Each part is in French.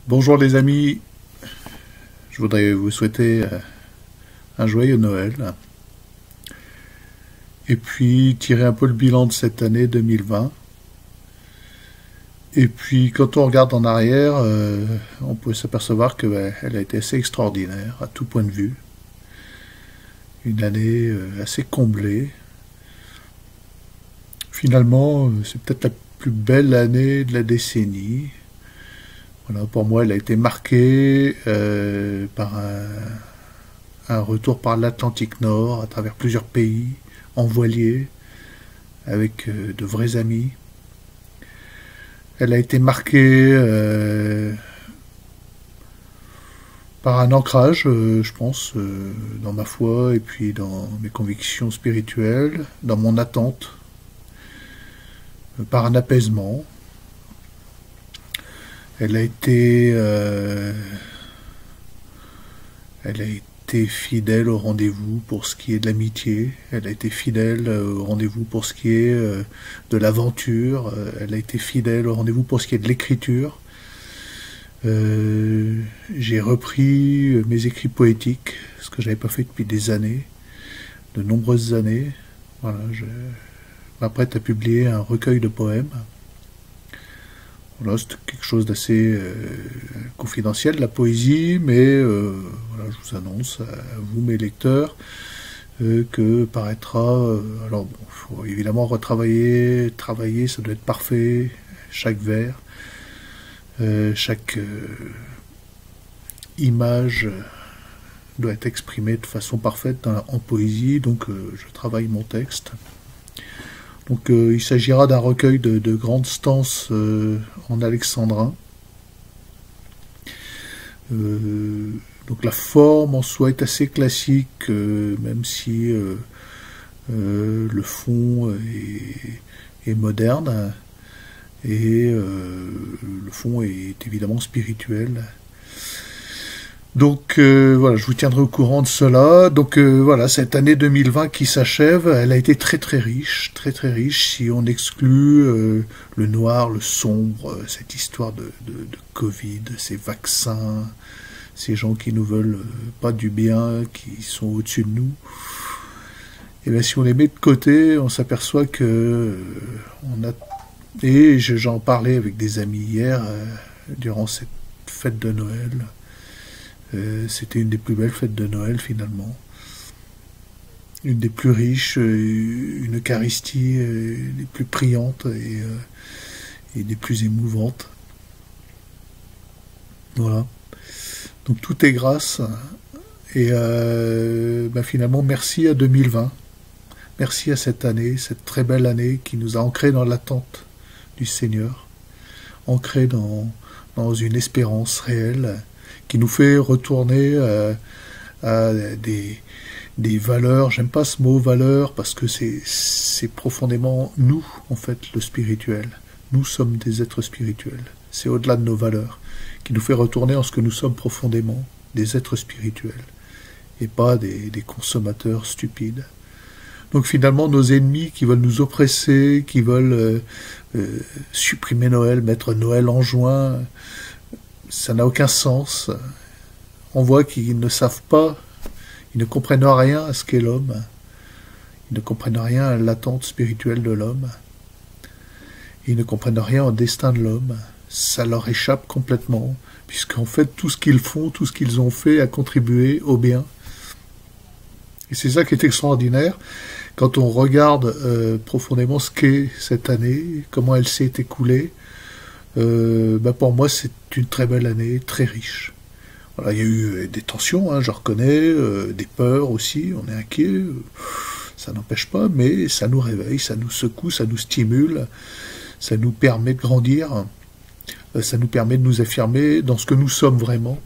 Bonjour les amis, je voudrais vous souhaiter un joyeux Noël et puis tirer un peu le bilan de cette année 2020. Et puis quand on regarde en arrière, on peut s'apercevoir qu'elle a été assez extraordinaire à tout point de vue. Une année assez comblée. Finalement, c'est peut-être la plus belle année de la décennie. Voilà, pour moi, elle a été marquée par un retour par l'Atlantique Nord, à travers plusieurs pays, en voilier, avec de vrais amis. Elle a été marquée par un ancrage, je pense, dans ma foi et puis dans mes convictions spirituelles, dans mon attente, par un apaisement. Elle a été, elle a été fidèle au rendez-vous pour ce qui est de l'amitié. Elle a été fidèle au rendez-vous pour ce qui est de l'aventure. Elle a été fidèle au rendez-vous pour ce qui est de l'écriture. J'ai repris mes écrits poétiques, ce que je n'avais pas fait depuis des années, de nombreuses années. Voilà, je m'apprête à publier un recueil de poèmes. Voilà, c'est quelque chose d'assez confidentiel, la poésie, mais voilà, je vous annonce à vous, mes lecteurs, que paraîtra... alors bon, il faut évidemment travailler, ça doit être parfait, chaque vers, chaque image doit être exprimée de façon parfaite en poésie, donc je travaille mon texte. Donc il s'agira d'un recueil de grandes stances en alexandrin. Donc la forme en soi est assez classique, même si le fond est moderne, et le fond est évidemment spirituel. Donc voilà, je vous tiendrai au courant de cela. Donc voilà, cette année 2020 qui s'achève, elle a été très très riche, si on exclut le noir, le sombre, cette histoire de Covid, ces vaccins, ces gens qui nous veulent pas du bien, qui sont au-dessus de nous. Et bien si on les met de côté, on s'aperçoit que on a... Et j'en parlais avec des amis hier, durant cette fête de Noël. C'était une des plus belles fêtes de Noël finalement. Une des plus riches, une Eucharistie des plus priantes et des plus émouvantes. Voilà. Donc tout est grâce. Et finalement, merci à 2020. Merci à cette année, cette très belle année qui nous a ancrés dans l'attente du Seigneur, ancrés dans une espérance réelle, qui nous fait retourner à des valeurs. J'aime pas ce mot valeur parce que c'est profondément nous, en fait, le spirituel. Nous sommes des êtres spirituels. C'est au-delà de nos valeurs, qui nous fait retourner en ce que nous sommes profondément, des êtres spirituels, et pas des consommateurs stupides. Donc finalement, nos ennemis qui veulent nous oppresser, qui veulent supprimer Noël, mettre Noël en juin, ça n'a aucun sens. On voit qu'ils ne savent pas, ils ne comprennent rien à ce qu'est l'homme. Ils ne comprennent rien à l'attente spirituelle de l'homme. Ils ne comprennent rien au destin de l'homme. Ça leur échappe complètement, puisqu'en fait, tout ce qu'ils font, tout ce qu'ils ont fait a contribué au bien. Et c'est ça qui est extraordinaire, quand on regarde profondément ce qu'est cette année, comment elle s'est écoulée. Pour moi, c'est une très belle année, très riche. Voilà, il y a eu des tensions, hein, je reconnais, des peurs aussi, on est inquiet, ça n'empêche pas, mais ça nous réveille, ça nous secoue, ça nous stimule, ça nous permet de grandir, ça nous permet de nous affirmer dans ce que nous sommes vraiment.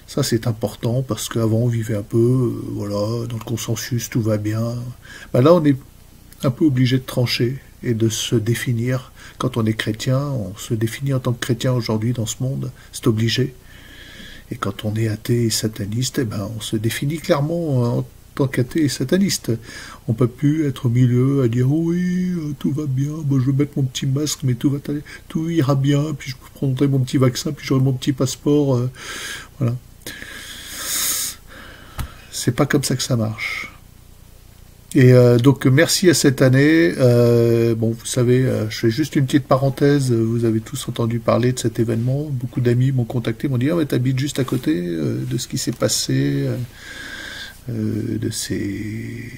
Ça, c'est important, parce qu'avant, on vivait un peu, voilà, dans le consensus, tout va bien. Là, on est un peu obligé de trancher et de se définir. Quand on est chrétien, on se définit en tant que chrétien aujourd'hui dans ce monde, c'est obligé. Et quand on est athée et sataniste, on se définit clairement en tant qu'athée et sataniste. On peut plus être au milieu à dire oui, tout va bien, bon, je vais mettre mon petit masque, mais tout ira bien, puis je prendrai mon petit vaccin, puis j'aurai mon petit passeport, voilà. C'est pas comme ça que ça marche. Et donc merci à cette année. Bon, vous savez, je fais juste une petite parenthèse. Vous avez tous entendu parler de cet événement. Beaucoup d'amis m'ont contacté, m'ont dit ah, mais t'habites juste à côté de ce qui s'est passé, de ces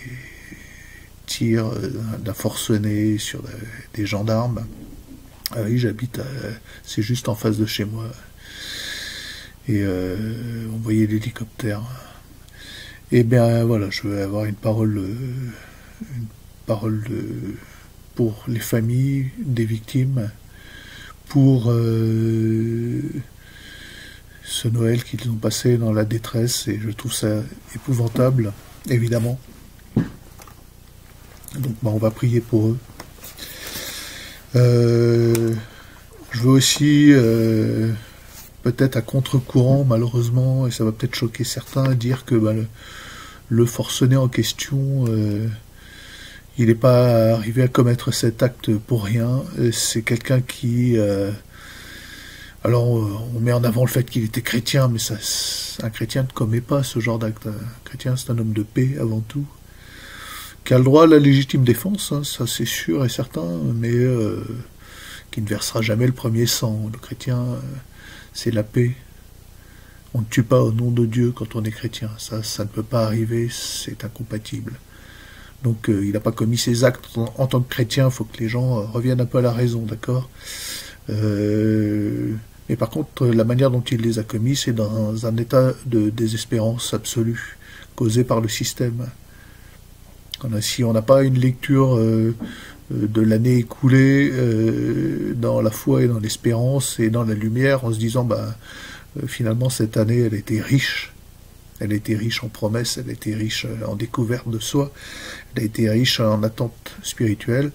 tirs d'un forcené sur des gendarmes. Ah oui, j'habite, c'est juste en face de chez moi. Et on voyait l'hélicoptère. Eh bien voilà, je veux avoir une parole pour les familles des victimes, pour ce Noël qu'ils ont passé dans la détresse, et je trouve ça épouvantable, évidemment. Donc on va prier pour eux. Je veux aussi, peut-être à contre-courant, malheureusement, et ça va peut-être choquer certains, dire que le forcené en question, il n'est pas arrivé à commettre cet acte pour rien. C'est quelqu'un qui... alors, on met en avant le fait qu'il était chrétien, mais ça, un chrétien ne commet pas ce genre d'acte. Un chrétien, c'est un homme de paix, avant tout, qui a le droit à la légitime défense, hein, ça c'est sûr et certain, mais qui ne versera jamais le premier sang. Le chrétien, c'est la paix. On ne tue pas au nom de Dieu quand on est chrétien. Ça ne peut pas arriver, c'est incompatible. Donc il n'a pas commis ses actes en tant que chrétien, il faut que les gens reviennent un peu à la raison, d'accord. Mais par contre, la manière dont il les a commis, c'est dans un état de désespérance absolue, causé par le système. Si on n'a pas une lecture de l'année écoulée dans la foi et dans l'espérance et dans la lumière, en se disant, finalement, cette année, elle était riche. Elle a été riche en promesses, elle a été riche en découverte de soi, elle a été riche en attentes spirituelles.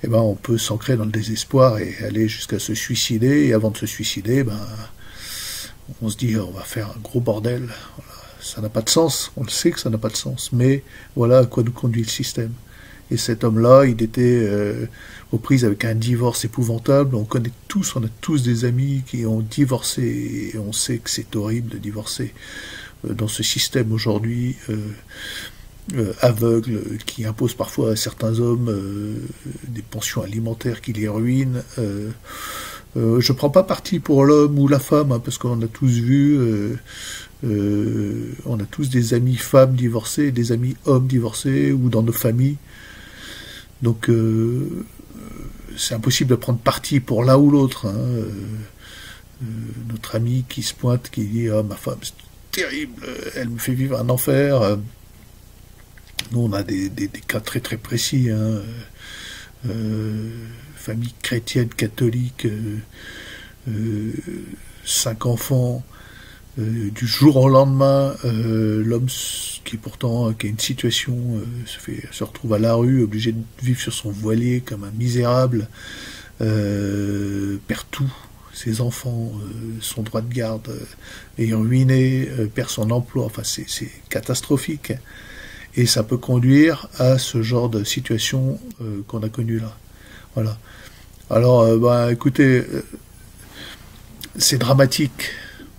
Eh ben, on peut s'ancrer dans le désespoir et aller jusqu'à se suicider. Et avant de se suicider, on se dit, on va faire un gros bordel. Voilà. Ça n'a pas de sens. On le sait que ça n'a pas de sens. Mais voilà à quoi nous conduit le système. Et cet homme-là, il était aux prises avec un divorce épouvantable. On a tous des amis qui ont divorcé. Et on sait que c'est horrible de divorcer dans ce système aujourd'hui aveugle, qui impose parfois à certains hommes des pensions alimentaires qui les ruinent. Je ne prends pas parti pour l'homme ou la femme, hein, parce qu'on a tous vu, on a tous des amis femmes divorcées, des amis hommes divorcés, ou dans nos familles. Donc c'est impossible de prendre parti pour l'un ou l'autre. Hein. Notre ami qui se pointe, qui dit « Ah, ma femme, c'est terrible, elle me fait vivre un enfer ». Nous, on a des cas très très précis, hein. Famille chrétienne, catholique, 5 enfants, du jour au lendemain, l'homme qui a une situation, se retrouve à la rue, obligé de vivre sur son voilier comme un misérable, perd tout, ses enfants, son droit de garde est ruiné, perd son emploi, enfin c'est catastrophique. Et ça peut conduire à ce genre de situation qu'on a connue là. Voilà. Alors, écoutez, c'est dramatique.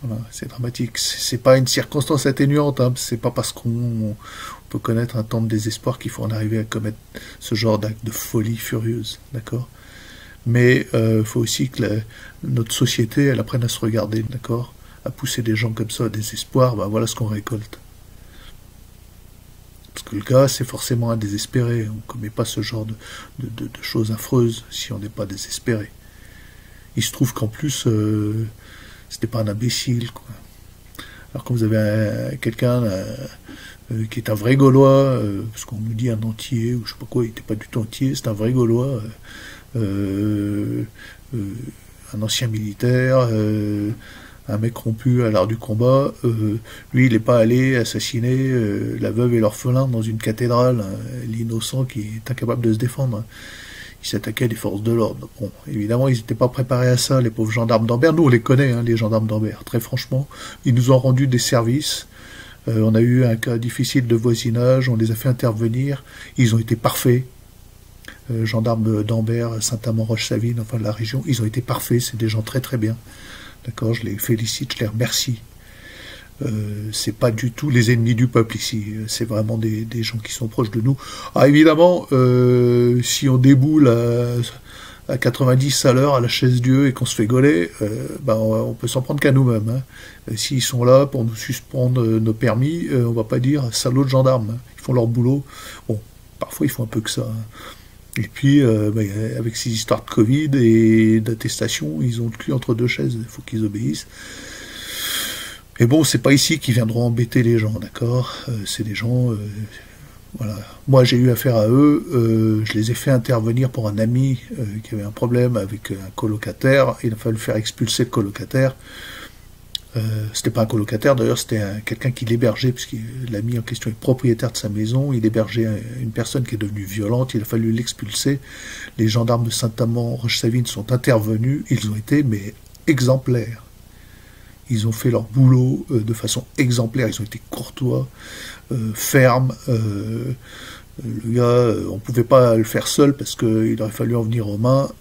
Voilà, c'est dramatique. C'est pas une circonstance atténuante. Hein. C'est pas parce qu'on peut connaître un temps de désespoir qu'il faut en arriver à commettre ce genre d'acte de folie furieuse. D'accord ? Mais faut aussi que notre société, elle apprenne à se regarder. D'accord ? À pousser des gens comme ça au désespoir, voilà ce qu'on récolte. Parce que le gars, c'est forcément un désespéré. On ne commet pas ce genre de choses affreuses si on n'est pas désespéré. Il se trouve qu'en plus, c'était pas un imbécile, quoi. Alors quand vous avez quelqu'un qui est un vrai Gaulois, parce qu'on nous dit un entier, ou je sais pas quoi, il n'était pas du tout entier, c'est un vrai Gaulois, un ancien militaire, un mec rompu à l'art du combat, lui il n'est pas allé assassiner la veuve et l'orphelin dans une cathédrale, hein, l'innocent qui est incapable de se défendre. Hein. Il s'attaquait à des forces de l'ordre. Bon, évidemment, ils n'étaient pas préparés à ça, les pauvres gendarmes d'Ambert. Nous, on les connaît, hein, les gendarmes d'Ambert. Très franchement, ils nous ont rendu des services On a eu un cas difficile de voisinage, on les a fait intervenir, ils ont été parfaits. Gendarmes d'Ambert, Saint-Amand-Roche-Savine, enfin de la région, ils ont été parfaits, c'est des gens très très bien. D'accord, je les félicite, je les remercie. C'est pas du tout les ennemis du peuple ici, c'est vraiment des gens qui sont proches de nous. Ah évidemment, si on déboule à 90 à l'heure à la chaise Dieu et qu'on se fait gauler, ben on peut s'en prendre qu'à nous-mêmes. Hein. S'ils sont là pour nous suspendre nos permis, on va pas dire salaud de gendarmes, hein. Ils font leur boulot. Bon, parfois ils font un peu que ça. Hein. Et puis, avec ces histoires de Covid et d'attestation, ils ont le cul entre deux chaises, il faut qu'ils obéissent. Mais bon, c'est pas ici qu'ils viendront embêter les gens, d'accord? C'est des gens... voilà. Moi, j'ai eu affaire à eux, je les ai fait intervenir pour un ami qui avait un problème avec un colocataire, il a fallu faire expulser le colocataire. C'était pas un colocataire, d'ailleurs, c'était quelqu'un qui l'hébergeait, puisque l'ami en question est propriétaire de sa maison, il hébergeait une personne qui est devenue violente, il a fallu l'expulser. Les gendarmes de Saint-Amand-Roche-Savine sont intervenus, ils ont été, mais exemplaires. Ils ont fait leur boulot de façon exemplaire, ils ont été courtois, fermes. Le gars, on ne pouvait pas le faire seul parce qu'il aurait fallu en venir aux mains.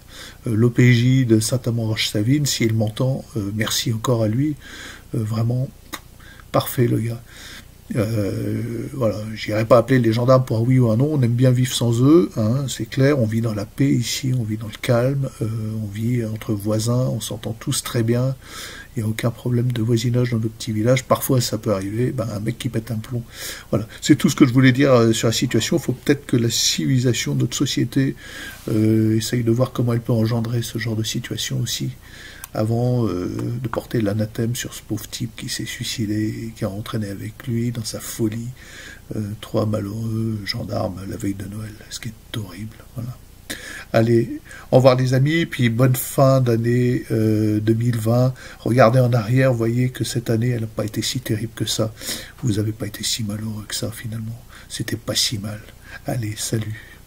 L'OPJ de Saint-Amand-Roche-Savine, s'il m'entend, merci encore à lui. Vraiment, parfait le gars. Voilà, j'irai pas appeler les gendarmes pour un oui ou un non, on aime bien vivre sans eux, hein, c'est clair, on vit dans la paix ici, on vit dans le calme, on vit entre voisins, on s'entend tous très bien, il n'y a aucun problème de voisinage dans nos petits villages, parfois ça peut arriver, ben, un mec qui pète un plomb. Voilà, c'est tout ce que je voulais dire sur la situation. Il faut peut-être que la civilisation de notre société essaye de voir comment elle peut engendrer ce genre de situation aussi, avant de porter l'anathème sur ce pauvre type qui s'est suicidé et qui a entraîné avec lui dans sa folie 3 malheureux gendarmes la veille de Noël, ce qui est horrible. Voilà. Allez, au revoir les amis, puis bonne fin d'année 2020. Regardez en arrière, voyez que cette année, elle n'a pas été si terrible que ça. Vous n'avez pas été si malheureux que ça finalement. C'était pas si mal. Allez, salut.